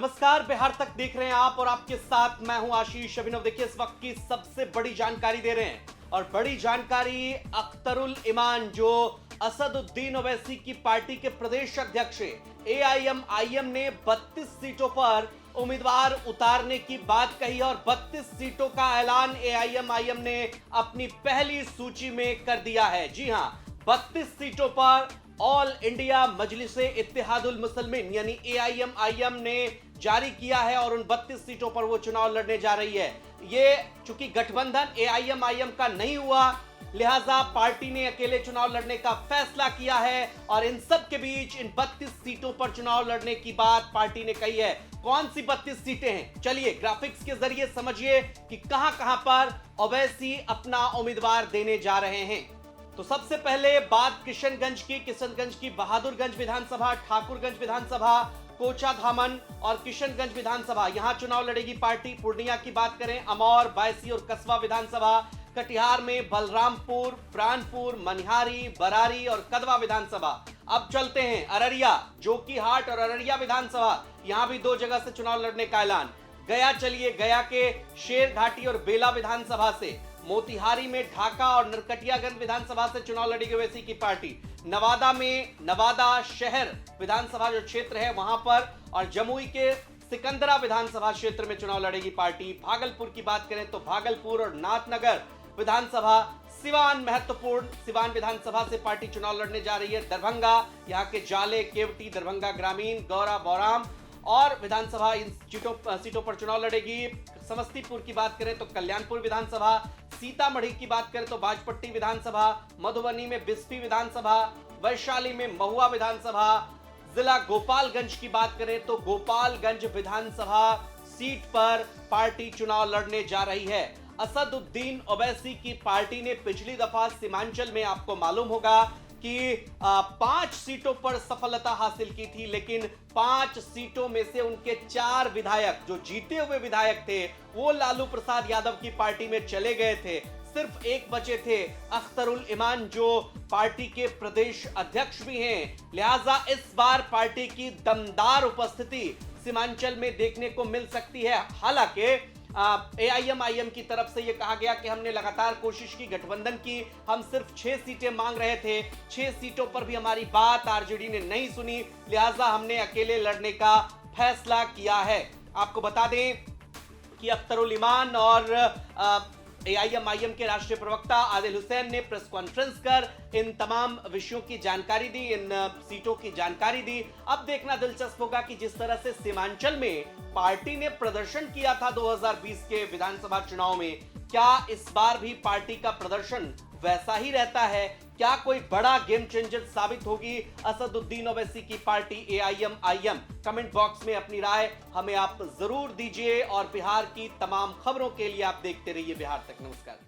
नमस्कार, बिहार तक देख रहे हैं आप और आपके साथ मैं हूं आशीष अभिनव। देखिए इस वक्त की सबसे बड़ी जानकारी दे रहे हैं और बड़ी जानकारी अख्तरुल इमान जो असदुद्दीन ओवैसी की पार्टी के प्रदेश अध्यक्ष एआईएमआईएम ने 32 सीटों पर उम्मीदवार उतारने की बात कही और 32 सीटों का ऐलान एआईएमआईएम ने अपनी पहली सूची में कर दिया है। जी हां, 32 सीटों पर ऑल इंडिया मजलिसे इत्तेहादुल मुसलमिन यानी एआईएमआईएम ने जारी किया है और उन 32 सीटों पर वो चुनाव लड़ने जा रही है। ये चूंकि गठबंधन एआईएमआईएम का नहीं हुआ, लिहाजा पार्टी ने अकेले चुनाव लड़ने का फैसला किया है और इन सब के बीच इन 32 सीटों पर चुनाव लड़ने की बात पार्टी ने कही है। कौन सी 32 सीटें हैं, चलिए ग्राफिक्स के जरिए समझिए कि कहां-कहां पर ओवैसी अपना उम्मीदवार देने जा रहे हैं। तो सबसे पहले बात किशनगंज की बहादुरगंज विधानसभा, ठाकुरगंज विधानसभा, कोचाधामन और किशनगंज विधानसभा, यहां चुनाव लड़ेगी पार्टी। पूर्णिया की बात करें, अमौर, बायसी और कसबा विधानसभा, कटिहार में बलरामपुर, प्राणपुर, मनिहारी, बरारी और कदवा विधानसभा। अब चलते हैं अररिया, जोकीहाट और अररिया विधानसभा, यहां भी 2 जगह से चुनाव लड़ने का ऐलान। गया चलिए, गया के शेरघाटी और बेला विधानसभा से, मोतिहारी में ढाका और नरकटियागंज विधानसभा से चुनाव लड़ेगी ओवैसी की पार्टी। नवादा में नवादा शहर विधानसभा जो क्षेत्र है वहां पर और जमुई के सिकंदरा विधानसभा क्षेत्र में चुनाव लड़ेगी पार्टी। भागलपुर की बात करें तो भागलपुर और नाथनगर विधानसभा, सिवान महत्वपूर्ण, सिवान विधानसभा से पार्टी चुनाव लड़ने जा रही है। दरभंगा, यहाँ के जाले, केवटी, दरभंगा ग्रामीण, गौरा, बौराम और विधानसभा इन सीटों पर चुनाव लड़ेगी। समस्तीपुर की बात करें तो कल्याणपुर विधानसभा, सीतामढ़ी की बात करें तो बाजपट्टी विधानसभा, मधुबनी में बिस्फी विधानसभा, वैशाली में महुआ विधानसभा, जिला गोपालगंज की बात करें तो गोपालगंज विधानसभा सीट पर पार्टी चुनाव लड़ने जा रही है। असदुद्दीन ओवैसी की पार्टी ने पिछली दफा सीमांचल में आपको मालूम होगा कि 5 सीटों पर सफलता हासिल की थी, लेकिन 5 सीटों में से उनके 4 विधायक जो जीते हुए विधायक थे वो लालू प्रसाद यादव की पार्टी में चले गए थे। सिर्फ एक बचे थे, अख्तरुल इमान जो पार्टी के प्रदेश अध्यक्ष भी हैं। लिहाजा इस बार पार्टी की दमदार उपस्थिति सीमांचल में देखने को मिल सकती है। हालांकि एआईएमआईएम की तरफ से यह कहा गया कि हमने लगातार कोशिश की, गठबंधन की, हम सिर्फ 6 सीटें मांग रहे थे, 6 सीटों पर भी हमारी बात आरजेडी ने नहीं सुनी, लिहाजा हमने अकेले लड़ने का फैसला किया है। आपको बता दें कि अख्तरुल इमान और एआईएमआईएम के राष्ट्रीय प्रवक्ता आदिल हुसैन ने प्रेस कॉन्फ्रेंस कर इन तमाम विषयों की जानकारी दी, इन सीटों की जानकारी दी। अब देखना दिलचस्प होगा कि जिस तरह से सीमांचल में पार्टी ने प्रदर्शन किया था 2020 के विधानसभा चुनाव में, क्या इस बार भी पार्टी का प्रदर्शन वैसा ही रहता है? क्या कोई बड़ा गेम चेंजर साबित होगी असदुद्दीन ओवैसी की पार्टी एआईएमआईएम? कमेंट बॉक्स में अपनी राय हमें आप जरूर दीजिए और बिहार की तमाम खबरों के लिए आप देखते रहिए बिहार तक। नमस्कार।